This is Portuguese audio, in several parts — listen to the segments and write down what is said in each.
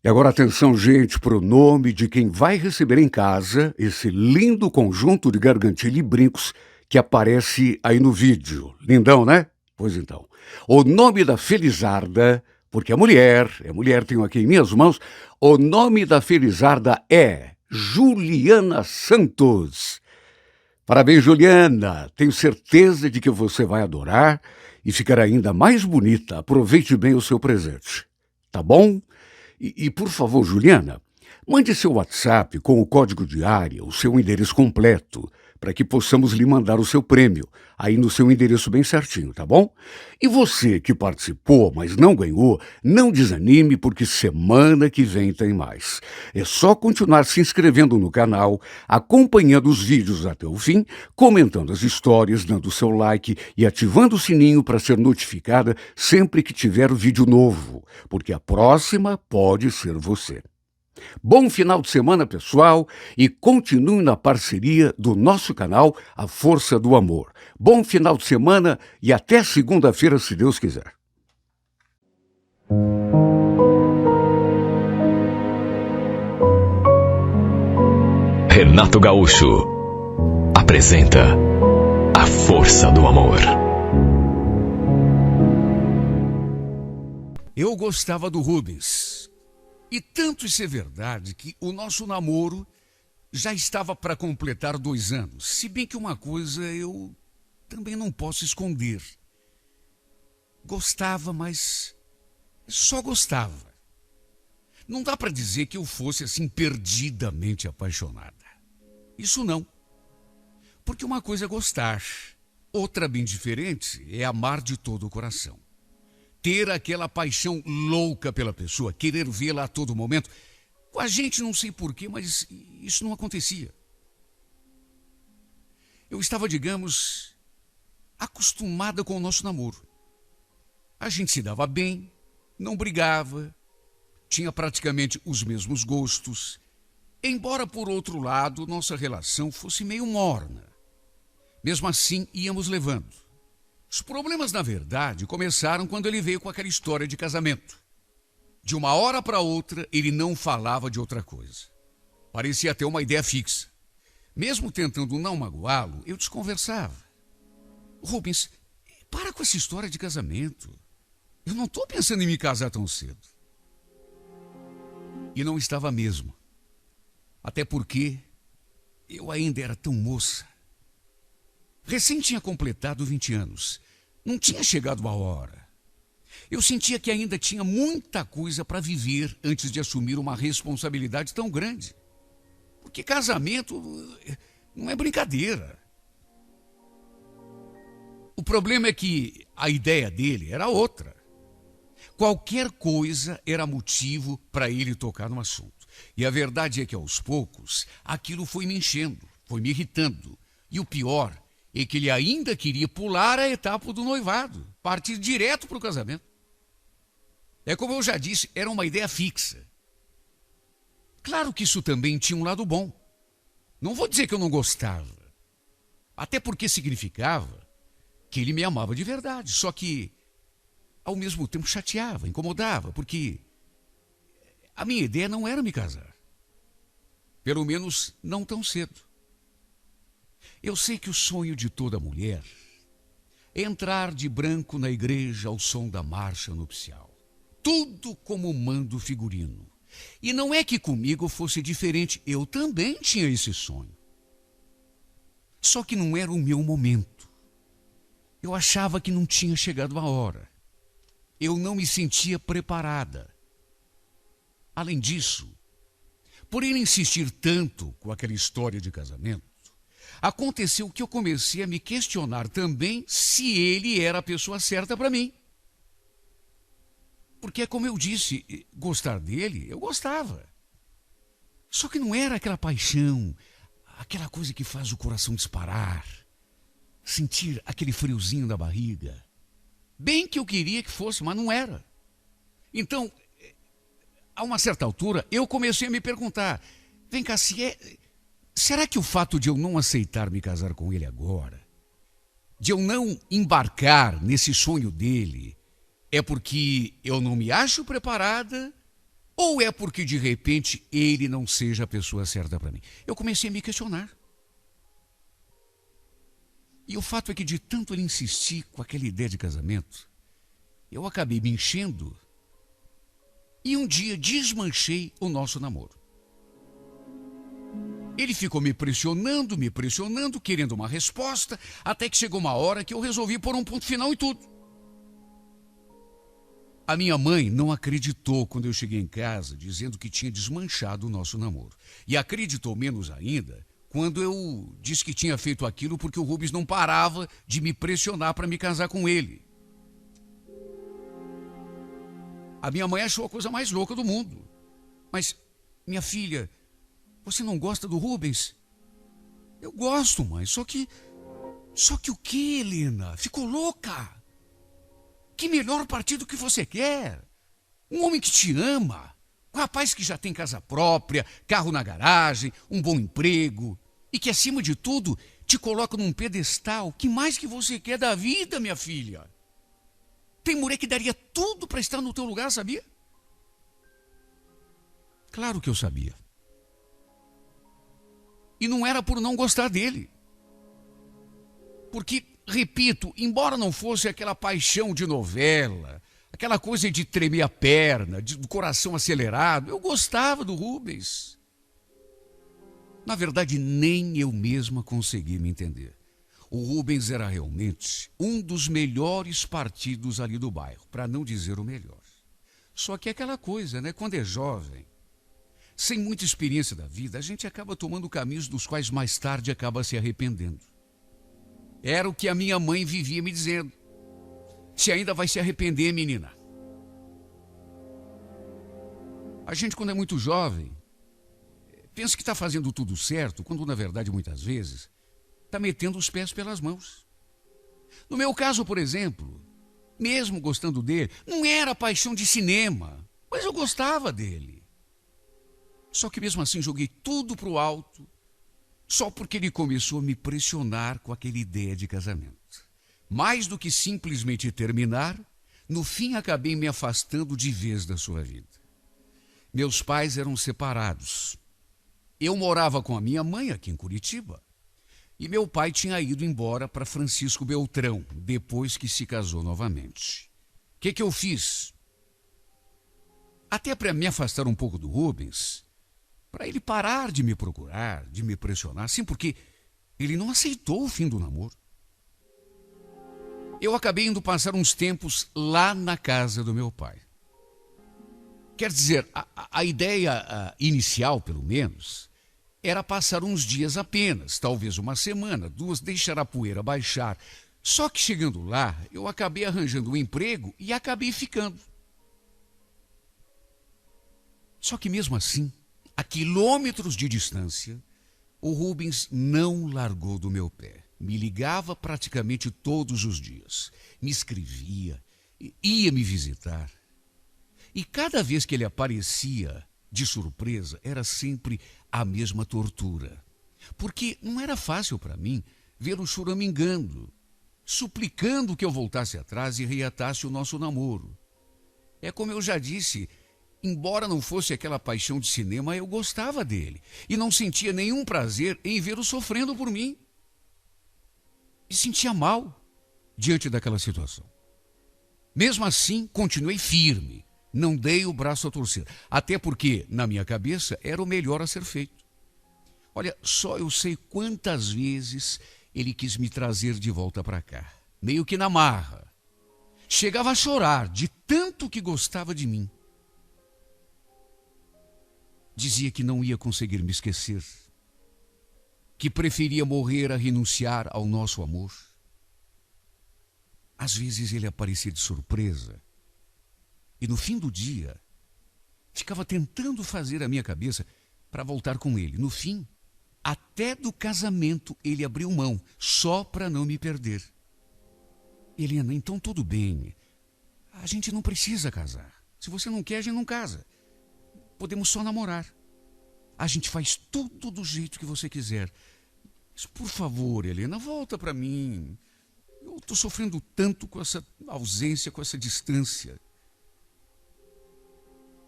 E agora atenção, gente, para o nome de quem vai receber em casa esse lindo conjunto de gargantilha e brincos que aparece aí no vídeo. Lindão, né? Pois então. O nome da Felizarda, porque é mulher, tenho aqui em minhas mãos, o nome da Felizarda é Juliana Santos. Parabéns, Juliana. Tenho certeza de que você vai adorar e ficar ainda mais bonita. Aproveite bem o seu presente. Tá bom? E, por favor, Juliana, mande seu WhatsApp com o código de área, o seu endereço completo, para que possamos lhe mandar o seu prêmio, aí no seu endereço bem certinho, tá bom? E você que participou, mas não ganhou, não desanime, porque semana que vem tem mais. É só continuar se inscrevendo no canal, acompanhando os vídeos até o fim, comentando as histórias, dando seu like e ativando o sininho para ser notificada sempre que tiver o vídeo novo, porque a próxima pode ser você. Bom final de semana, pessoal, e continue na parceria do nosso canal A Força do Amor. Bom final de semana e até segunda-feira, se Deus quiser. Renato Gaúcho apresenta A Força do Amor. Eu gostava do Rubens. E tanto isso é verdade que o nosso namoro já estava para completar 2 anos. Se bem que uma coisa eu também não posso esconder. Gostava, mas só gostava. Não dá para dizer que eu fosse assim perdidamente apaixonada. Isso não. Porque uma coisa é gostar, outra bem diferente é amar de todo o coração. Ter aquela paixão louca pela pessoa, querer vê-la a todo momento. Com a gente não sei porquê, mas isso não acontecia. Eu estava, digamos, acostumada com o nosso namoro. A gente se dava bem, não brigava, tinha praticamente os mesmos gostos, embora, por outro lado, nossa relação fosse meio morna. Mesmo assim, íamos levando. Os problemas, na verdade, começaram quando ele veio com aquela história de casamento. De uma hora para outra, ele não falava de outra coisa. Parecia ter uma ideia fixa. Mesmo tentando não magoá-lo, eu desconversava. Rubens, para com essa história de casamento. Eu não estou pensando em me casar tão cedo. E não estava mesmo. Até porque eu ainda era tão moça. Recém tinha completado 20 anos. Não tinha chegado a hora. Eu sentia que ainda tinha muita coisa para viver antes de assumir uma responsabilidade tão grande. Porque casamento não é brincadeira. O problema é que a ideia dele era outra. Qualquer coisa era motivo para ele tocar no assunto. E a verdade é que, aos poucos, aquilo foi me enchendo, foi me irritando. E o pior é que ele ainda queria pular a etapa do noivado, partir direto para o casamento. É como eu já disse, era uma ideia fixa. Claro que isso também tinha um lado bom. Não vou dizer que eu não gostava. Até porque significava que ele me amava de verdade. Só que, ao mesmo tempo, chateava, incomodava, porque a minha ideia não era me casar. Pelo menos não tão cedo. Eu sei que o sonho de toda mulher é entrar de branco na igreja ao som da marcha nupcial. Tudo como manda o figurino. E não é que comigo fosse diferente, eu também tinha esse sonho. Só que não era o meu momento. Eu achava que não tinha chegado a hora. Eu não me sentia preparada. Além disso, por ele insistir tanto com aquela história de casamento, aconteceu que eu comecei a me questionar também se ele era a pessoa certa para mim. Porque, como eu disse, gostar dele, eu gostava. Só que não era aquela paixão, aquela coisa que faz o coração disparar, sentir aquele friozinho na barriga. Bem que eu queria que fosse, mas não era. Então, a uma certa altura, eu comecei a me perguntar, vem cá, será que o fato de eu não aceitar me casar com ele agora, de eu não embarcar nesse sonho dele, é porque eu não me acho preparada Ou é porque de repente ele não seja a pessoa certa para mim? Eu comecei a me questionar. E o fato é que de tanto ele insistir com aquela ideia de casamento, eu acabei me enchendo e um dia desmanchei o nosso namoro. Ele ficou me pressionando, querendo uma resposta, até que chegou uma hora que eu resolvi pôr um ponto final em tudo. A minha mãe não acreditou quando eu cheguei em casa dizendo que tinha desmanchado o nosso namoro. E acreditou menos ainda quando eu disse que tinha feito aquilo porque o Rubens não parava de me pressionar para me casar com ele. A minha mãe achou a coisa mais louca do mundo. Mas, minha filha, você não gosta do Rubens? Eu gosto, mãe, só que o quê, Helena? Ficou louca? Que melhor partido que você quer? Um homem que te ama, um rapaz que já tem casa própria, carro na garagem, um bom emprego e que, acima de tudo, te coloca num pedestal. Que mais que você quer da vida, minha filha? Tem mulher que daria tudo para estar no teu lugar, sabia? Claro que eu sabia. E não era por não gostar dele. Porque, repito, embora não fosse aquela paixão de novela, aquela coisa de tremer a perna, do coração acelerado, eu gostava do Rubens. Na verdade, nem eu mesma consegui me entender. O Rubens era realmente um dos melhores partidos ali do bairro, para não dizer o melhor. Só que é aquela coisa, né? Quando é jovem, sem muita experiência da vida, a gente acaba tomando caminhos dos quais mais tarde acaba se arrependendo. Era o que a minha mãe vivia me dizendo. Você ainda vai se arrepender, menina. A gente, quando é muito jovem, pensa que está fazendo tudo certo, quando na verdade, muitas vezes, está metendo os pés pelas mãos. No meu caso, por exemplo, mesmo gostando dele, não era paixão de cinema, mas eu gostava dele. Só que mesmo assim joguei tudo para o alto, só porque ele começou a me pressionar com aquela ideia de casamento. Mais do que simplesmente terminar, no fim acabei me afastando de vez da sua vida. Meus pais eram separados. Eu morava com a minha mãe aqui em Curitiba. E meu pai tinha ido embora para Francisco Beltrão, depois que se casou novamente. O que eu fiz? Até para me afastar um pouco do Rubens, para ele parar de me procurar, de me pressionar, sim, porque ele não aceitou o fim do namoro. Eu acabei indo passar uns tempos lá na casa do meu pai. Quer dizer, a ideia inicial, pelo menos, era passar uns dias apenas, talvez uma semana, 2, deixar a poeira baixar. Só que chegando lá, eu acabei arranjando um emprego e acabei ficando. Só que mesmo assim, a quilômetros de distância, o Rubens não largou do meu pé. Me ligava praticamente todos os dias, me escrevia, ia me visitar. E cada vez que ele aparecia de surpresa, era sempre a mesma tortura. Porque não era fácil para mim vê-lo choramingando, suplicando que eu voltasse atrás e reatasse o nosso namoro. É como eu já disse, embora não fosse aquela paixão de cinema, eu gostava dele e não sentia nenhum prazer em vê-lo sofrendo por mim. Me sentia mal diante daquela situação. Mesmo assim, continuei firme. Não dei o braço a torcer, até porque, na minha cabeça, era o melhor a ser feito. Olha, só eu sei quantas vezes ele quis me trazer de volta para cá, meio que na marra. Chegava a chorar de tanto que gostava de mim. Dizia que não ia conseguir me esquecer, que preferia morrer a renunciar ao nosso amor. Às vezes ele aparecia de surpresa, e no fim do dia, ficava tentando fazer a minha cabeça para voltar com ele. No fim, até do casamento ele abriu mão, só para não me perder. Helena, então tudo bem. A gente não precisa casar. Se você não quer, a gente não casa. Podemos só namorar. A gente faz tudo do jeito que você quiser. Mas, por favor, Helena, volta para mim. Eu estou sofrendo tanto com essa ausência, com essa distância.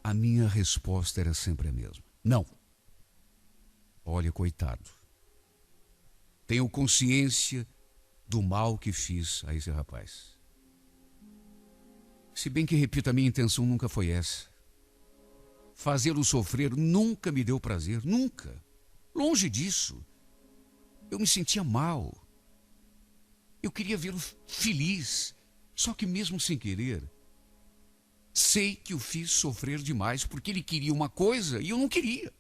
a minha resposta era sempre a mesma: não. Olha, coitado. Tenho consciência do mal que fiz a esse rapaz. Se bem que, repito, a minha intenção nunca foi essa. Fazê-lo sofrer nunca me deu prazer, nunca. Longe disso. Eu me sentia mal. Eu queria vê-lo feliz, só que mesmo sem querer, sei que o fiz sofrer demais porque ele queria uma coisa e eu não queria.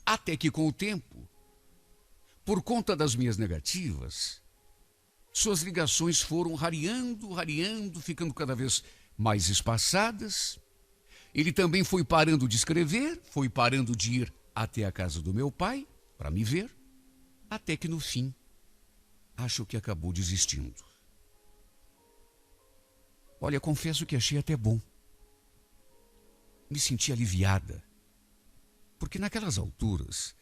Até que com o tempo, por conta das minhas negativas, suas ligações foram rareando, ficando cada vez mais espaçadas. Ele também foi parando de escrever, foi parando de ir até a casa do meu pai para me ver, até que no fim, acho que acabou desistindo. Olha, confesso que achei até bom. Me senti aliviada, porque naquelas alturas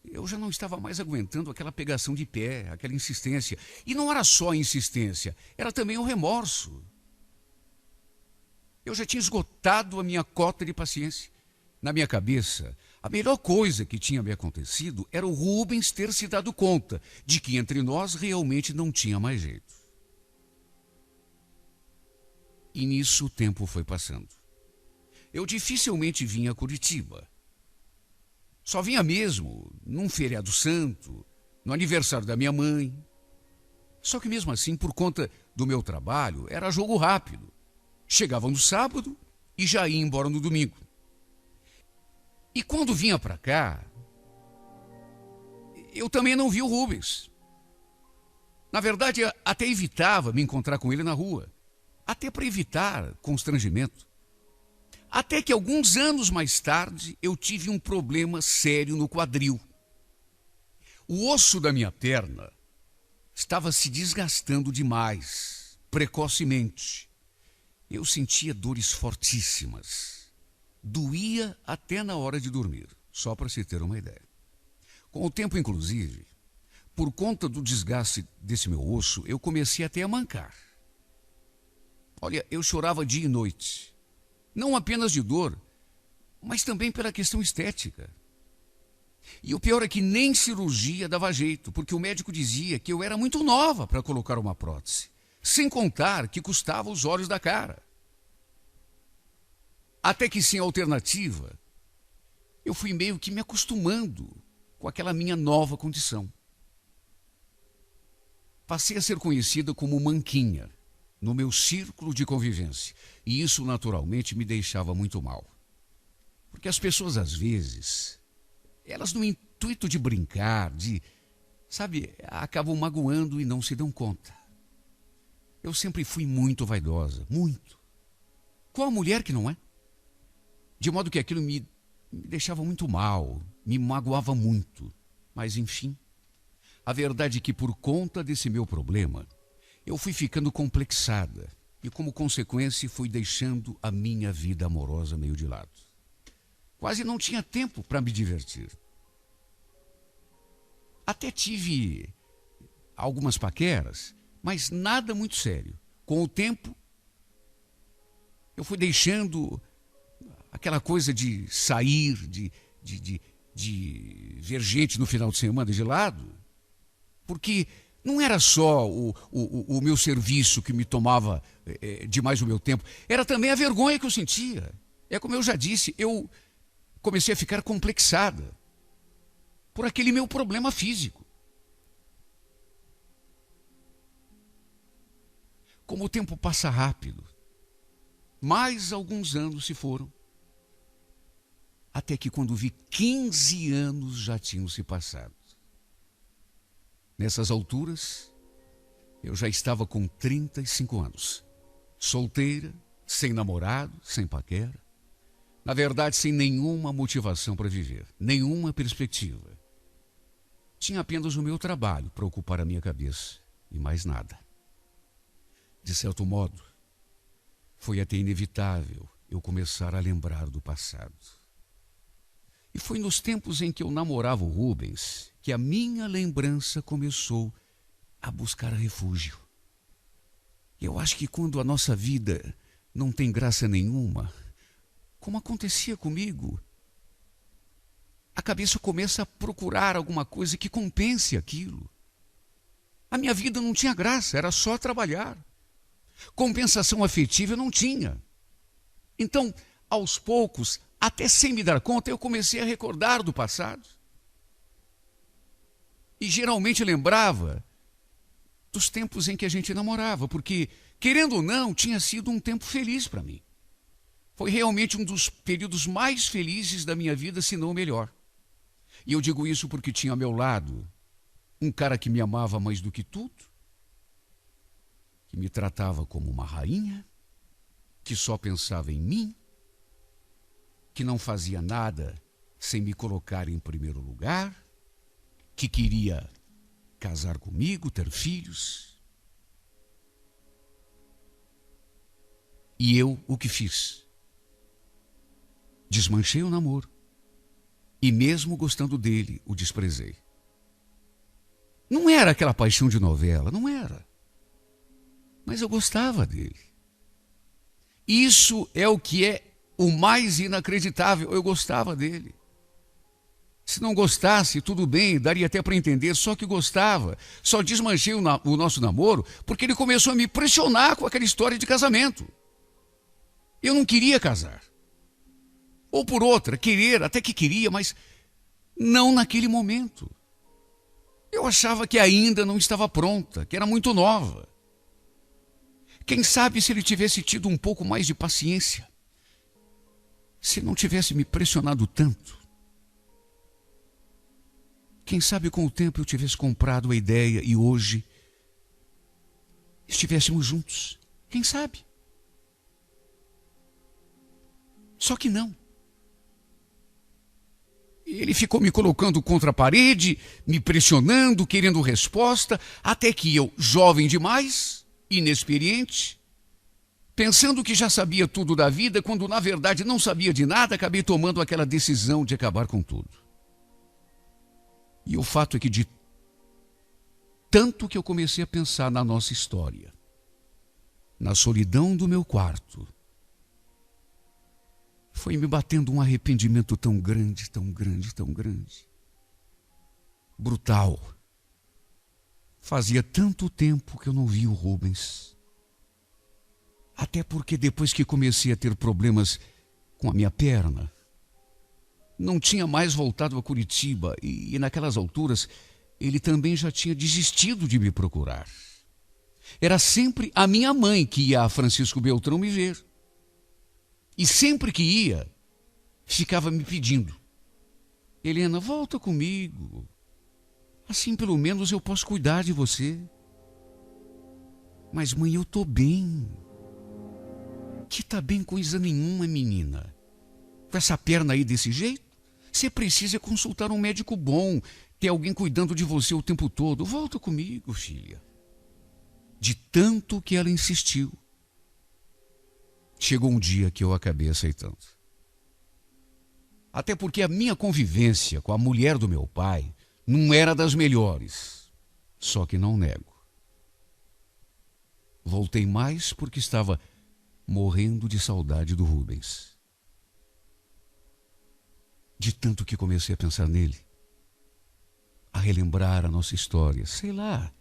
eu já não estava mais aguentando aquela pegação de pé, aquela insistência. E não era só a insistência, era também o remorso. Eu já tinha esgotado a minha cota de paciência. Na minha cabeça, a melhor coisa que tinha me acontecido era o Rubens ter se dado conta de que entre nós realmente não tinha mais jeito. E nisso o tempo foi passando. Eu dificilmente vinha a Curitiba. Só vinha mesmo num feriado santo, no aniversário da minha mãe. Só que mesmo assim, por conta do meu trabalho, era jogo rápido. Chegava no sábado e já ia embora no domingo. E quando vinha para cá, eu também não via o Rubens. Na verdade, até evitava me encontrar com ele na rua. Até para evitar constrangimento. Até que alguns anos mais tarde, eu tive um problema sério no quadril. O osso da minha perna estava se desgastando demais, precocemente. Eu sentia dores fortíssimas. Doía até na hora de dormir, só para se ter uma ideia. Com o tempo, inclusive, por conta do desgaste desse meu osso, eu comecei até a mancar. Olha, eu chorava dia e noite. Não apenas de dor, mas também pela questão estética. E o pior é que nem cirurgia dava jeito, porque o médico dizia que eu era muito nova para colocar uma prótese, sem contar que custava os olhos da cara. Até que sem alternativa, eu fui meio que me acostumando com aquela minha nova condição. Passei a ser conhecida como Manquinha no meu círculo de convivência. E isso, naturalmente, me deixava muito mal. Porque as pessoas, às vezes, elas no intuito de brincar, acabam magoando e não se dão conta. Eu sempre fui muito vaidosa, muito. Qual a mulher que não é? De modo que aquilo me deixava muito mal, me magoava muito. Mas, enfim, a verdade é que por conta desse meu problema, eu fui ficando complexada e, como consequência, fui deixando a minha vida amorosa meio de lado. Quase não tinha tempo para me divertir. Até tive algumas paqueras, mas nada muito sério. Com o tempo, eu fui deixando aquela coisa de sair, de ver gente no final de semana de lado, porque não era só o meu serviço que me tomava demais o meu tempo, era também a vergonha que eu sentia. É como eu já disse, eu comecei a ficar complexada por aquele meu problema físico. Como o tempo passa rápido, mais alguns anos se foram, até que quando vi 15 anos já tinham se passado. Nessas alturas, eu já estava com 35 anos, solteira, sem namorado, sem paquera. Na verdade, sem nenhuma motivação para viver, nenhuma perspectiva. Tinha apenas o meu trabalho para ocupar a minha cabeça e mais nada. De certo modo, foi até inevitável eu começar a lembrar do passado. E foi nos tempos em que eu namorava o Rubens que a minha lembrança começou a buscar refúgio. Eu acho que quando a nossa vida não tem graça nenhuma, como acontecia comigo, a cabeça começa a procurar alguma coisa que compense aquilo. A minha vida não tinha graça, era só trabalhar. Compensação afetiva eu não tinha. Então, aos poucos, até sem me dar conta, eu comecei a recordar do passado. E geralmente lembrava dos tempos em que a gente namorava, porque, querendo ou não, tinha sido um tempo feliz para mim. Foi realmente um dos períodos mais felizes da minha vida, se não o melhor. E eu digo isso porque tinha ao meu lado um cara que me amava mais do que tudo, que me tratava como uma rainha, que só pensava em mim, que não fazia nada sem me colocar em primeiro lugar, que queria casar comigo, ter filhos. E eu o que fiz? Desmanchei o namoro. E mesmo gostando dele, o desprezei. Não era aquela paixão de novela, não era. Mas eu gostava dele. Isso é o que é o mais inacreditável. Eu gostava dele. Se não gostasse, tudo bem, daria até para entender, só que gostava. Só desmanchei o nosso namoro porque ele começou a me pressionar com aquela história de casamento. Eu não queria casar. Ou por outra, querer, até que queria, mas não naquele momento. Eu achava que ainda não estava pronta, que era muito nova. Quem sabe se ele tivesse tido um pouco mais de paciência, se não tivesse me pressionado tanto. Quem sabe com o tempo eu tivesse comprado a ideia e hoje estivéssemos juntos. Quem sabe? Só que não. Ele ficou me colocando contra a parede, me pressionando, querendo resposta, até que eu, jovem demais, inexperiente, pensando que já sabia tudo da vida, quando na verdade não sabia de nada, acabei tomando aquela decisão de acabar com tudo. E o fato é que de tanto que eu comecei a pensar na nossa história, na solidão do meu quarto, foi me batendo um arrependimento tão grande, tão grande, tão grande. Brutal. Fazia tanto tempo que eu não via o Rubens. Até porque depois que comecei a ter problemas com a minha perna, não tinha mais voltado a Curitiba e naquelas alturas ele também já tinha desistido de me procurar. Era sempre a minha mãe que ia a Francisco Beltrão me ver. E sempre que ia, ficava me pedindo: Helena, volta comigo. Assim pelo menos eu posso cuidar de você. Mas mãe, eu tô bem. Que tá bem coisa nenhuma, menina. Com essa perna aí desse jeito, você precisa consultar um médico bom, ter alguém cuidando de você o tempo todo. Volta comigo, filha. De tanto que ela insistiu, chegou um dia que eu acabei aceitando. Até porque a minha convivência com a mulher do meu pai não era das melhores. Só que não nego. Voltei mais porque estava morrendo de saudade do Rubens. De tanto que comecei a pensar nele, a relembrar a nossa história, sei lá,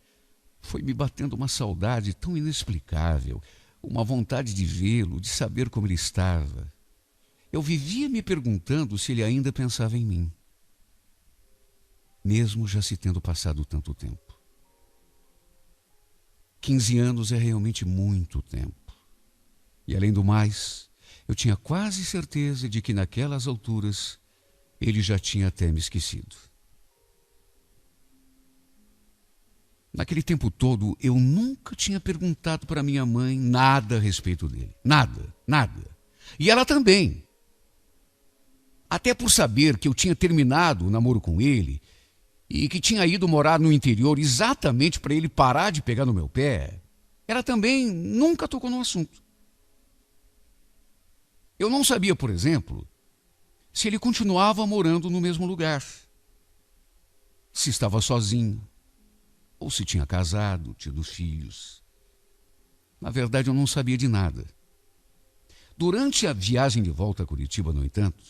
foi me batendo uma saudade tão inexplicável, uma vontade de vê-lo, de saber como ele estava. Eu vivia me perguntando se ele ainda pensava em mim, mesmo já se tendo passado tanto tempo. 15 anos é realmente muito tempo. E além do mais, eu tinha quase certeza de que naquelas alturas ele já tinha até me esquecido. Naquele tempo todo, eu nunca tinha perguntado para minha mãe nada a respeito dele. Nada, nada. E ela também. Até por saber que eu tinha terminado o namoro com ele e que tinha ido morar no interior exatamente para ele parar de pegar no meu pé, ela também nunca tocou no assunto. Eu não sabia, por exemplo, se ele continuava morando no mesmo lugar, se estava sozinho, ou se tinha casado, tido filhos. Na verdade, eu não sabia de nada. Durante a viagem de volta a Curitiba, no entanto,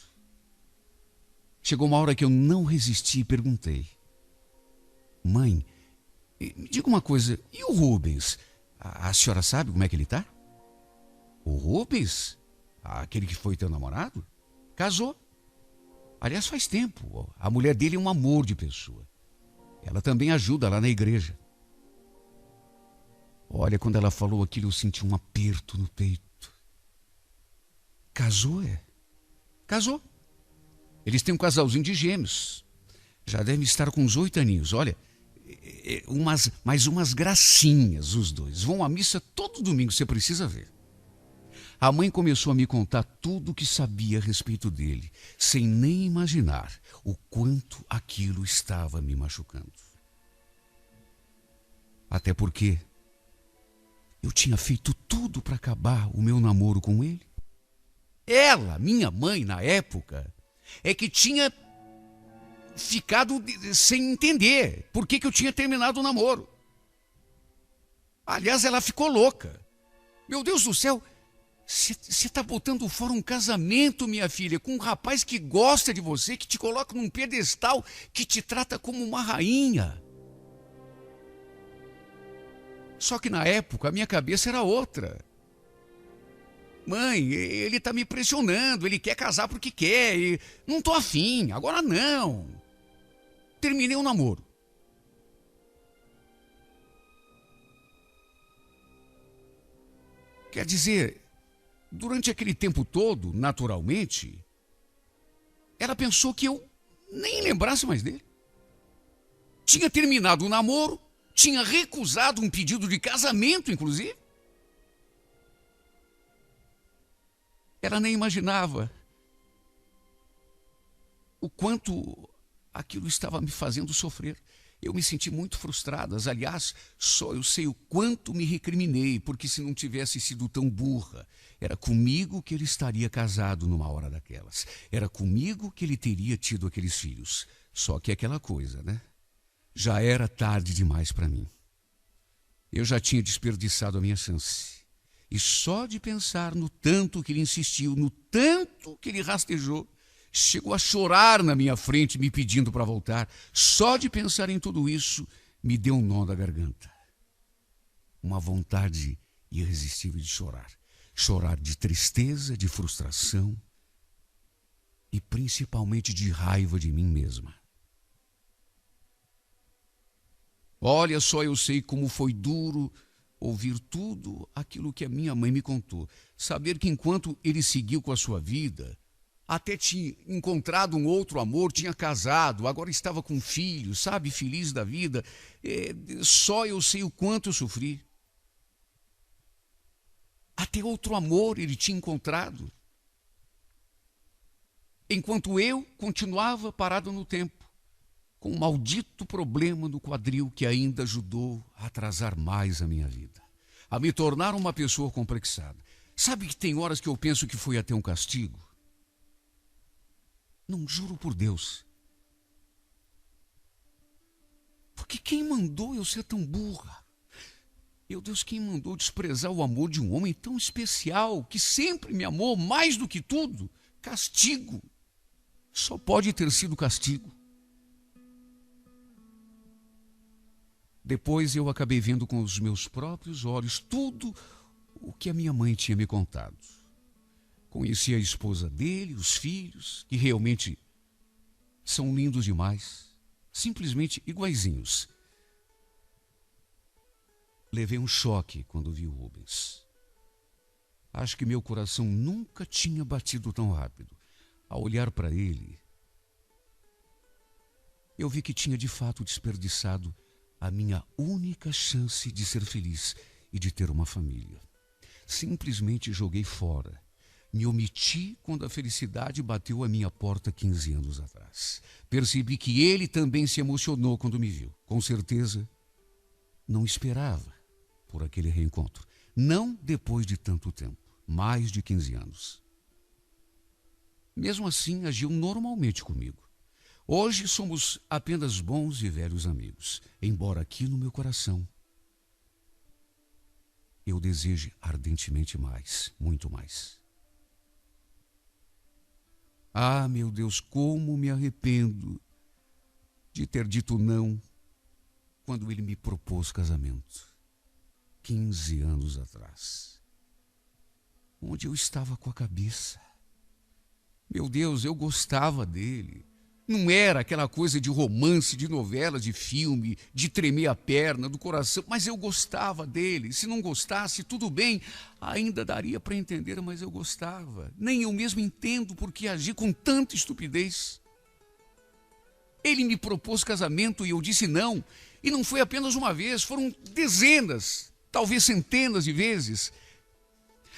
chegou uma hora que eu não resisti e perguntei: mãe, me diga uma coisa, e o Rubens? A senhora sabe como é que ele tá? O Rubens? Aquele que foi teu namorado? Casou. Aliás, faz tempo. A mulher dele é um amor de pessoa. Ela também ajuda lá na igreja. Olha, quando ela falou aquilo, eu senti um aperto no peito. Casou, é? Casou. Eles têm um casalzinho de gêmeos. Já devem estar com uns 8 aninhos. Olha, mais umas gracinhas os dois. Vão à missa todo domingo, você precisa ver. A mãe começou a me contar tudo o que sabia a respeito dele, sem nem imaginar o quanto aquilo estava me machucando. Até porque eu tinha feito tudo para acabar o meu namoro com ele. Ela, minha mãe, na época, é que tinha ficado sem entender por que eu tinha terminado o namoro. Aliás, ela ficou louca. Meu Deus do céu, você está botando fora um casamento, minha filha, com um rapaz que gosta de você, que te coloca num pedestal, que te trata como uma rainha. Só que na época a minha cabeça era outra. Mãe, ele está me pressionando, ele quer casar porque quer, e não estou afim, agora não. Terminei o namoro. Quer dizer, durante aquele tempo todo, naturalmente, ela pensou que eu nem lembrasse mais dele. Tinha terminado o namoro, tinha recusado um pedido de casamento, inclusive. Ela nem imaginava o quanto aquilo estava me fazendo sofrer. Eu me senti muito frustrada. Aliás, só eu sei o quanto me recriminei, porque se não tivesse sido tão burra, era comigo que ele estaria casado numa hora daquelas. Era comigo que ele teria tido aqueles filhos. Só que aquela coisa, né? Já era tarde demais para mim. Eu já tinha desperdiçado a minha chance. E só de pensar no tanto que ele insistiu, no tanto que ele rastejou, chegou a chorar na minha frente me pedindo para voltar. Só de pensar em tudo isso me deu um nó da garganta. Uma vontade irresistível de chorar. Chorar de tristeza, de frustração e principalmente de raiva de mim mesma. Olha só, eu sei como foi duro ouvir tudo aquilo que a minha mãe me contou. Saber que enquanto ele seguiu com a sua vida, até tinha encontrado um outro amor, tinha casado, agora estava com filhos, sabe, feliz da vida. Só eu sei o quanto eu sofri. Até outro amor ele tinha encontrado. Enquanto eu continuava parado no tempo, com um maldito problema no quadril que ainda ajudou a atrasar mais a minha vida, a me tornar uma pessoa complexada. Sabe que tem horas que eu penso que foi até um castigo? Não, juro por Deus. Porque quem mandou eu ser tão burra? Meu Deus, quem mandou desprezar o amor de um homem tão especial, que sempre me amou mais do que tudo? Castigo. Só pode ter sido castigo. Depois eu acabei vendo com os meus próprios olhos tudo o que a minha mãe tinha me contado. Conheci a esposa dele, os filhos, que realmente são lindos demais, simplesmente iguaizinhos. Levei um choque quando vi o Rubens. Acho que meu coração nunca tinha batido tão rápido. Ao olhar para ele, eu vi que tinha de fato desperdiçado a minha única chance de ser feliz e de ter uma família. Simplesmente joguei fora. Me omiti quando a felicidade bateu à minha porta 15 anos atrás. Percebi que ele também se emocionou quando me viu. Com certeza, não esperava por aquele reencontro. Não depois de tanto tempo, mais de 15 anos. Mesmo assim, agiu normalmente comigo. Hoje somos apenas bons e velhos amigos, embora aqui no meu coração eu deseje ardentemente mais, muito mais. Ah, meu Deus, como me arrependo de ter dito não quando ele me propôs casamento, 15 anos atrás. Onde eu estava com a cabeça? Meu Deus, eu gostava dele. Não era aquela coisa de romance, de novela, de filme, de tremer a perna, do coração, mas eu gostava dele. Se não gostasse, tudo bem, ainda daria para entender, mas eu gostava. Nem eu mesmo entendo por que agi com tanta estupidez. Ele me propôs casamento e eu disse não. E não foi apenas uma vez, foram dezenas, talvez centenas de vezes.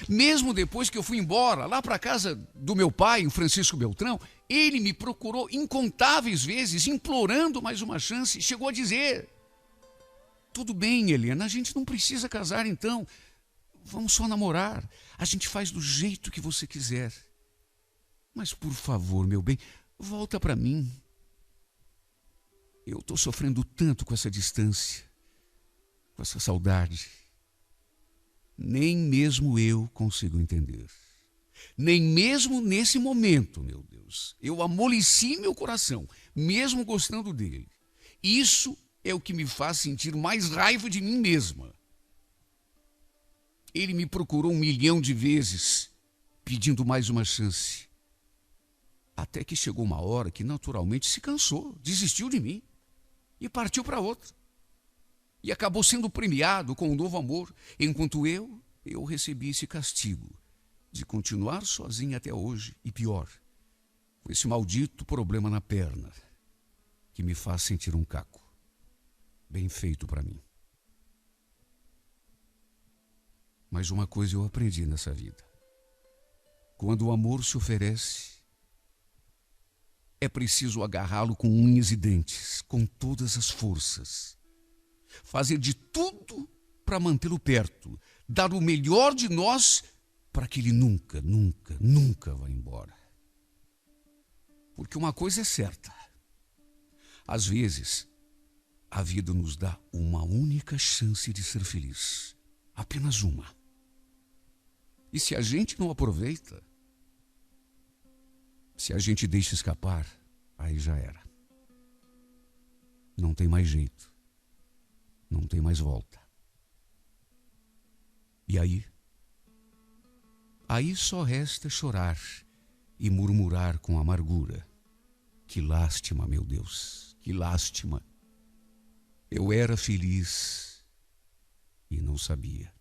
Mesmo depois que eu fui embora, lá para a casa do meu pai, o Francisco Beltrão, ele me procurou incontáveis vezes, implorando mais uma chance. Chegou a dizer: tudo bem, Helena, a gente não precisa casar então. Vamos só namorar. A gente faz do jeito que você quiser. Mas, por favor, meu bem, volta para mim. Eu estou sofrendo tanto com essa distância, com essa saudade. Nem mesmo eu consigo entender. Nem mesmo nesse momento, meu Deus. Eu amoleci meu coração, mesmo gostando dele. Isso é o que me faz sentir mais raiva de mim mesma. Ele me procurou 1 milhão de vezes, pedindo mais uma chance. Até que chegou uma hora que naturalmente se cansou, desistiu de mim e partiu para outra. E acabou sendo premiado com um novo amor, enquanto eu recebi esse castigo de continuar sozinha até hoje, e pior, com esse maldito problema na perna, que me faz sentir um caco. Bem feito para mim. Mas uma coisa eu aprendi nessa vida. Quando o amor se oferece, é preciso agarrá-lo com unhas e dentes, com todas as forças. Fazer de tudo para mantê-lo perto, dar o melhor de nós para que ele nunca, nunca, nunca vá embora. Porque uma coisa é certa: às vezes, a vida nos dá uma única chance de ser feliz. Apenas uma. E se a gente não aproveita, se a gente deixa escapar, aí já era. Não tem mais jeito. Não tem mais volta. E aí? Aí só resta chorar e murmurar com amargura: que lástima, meu Deus, que lástima. Eu era feliz e não sabia.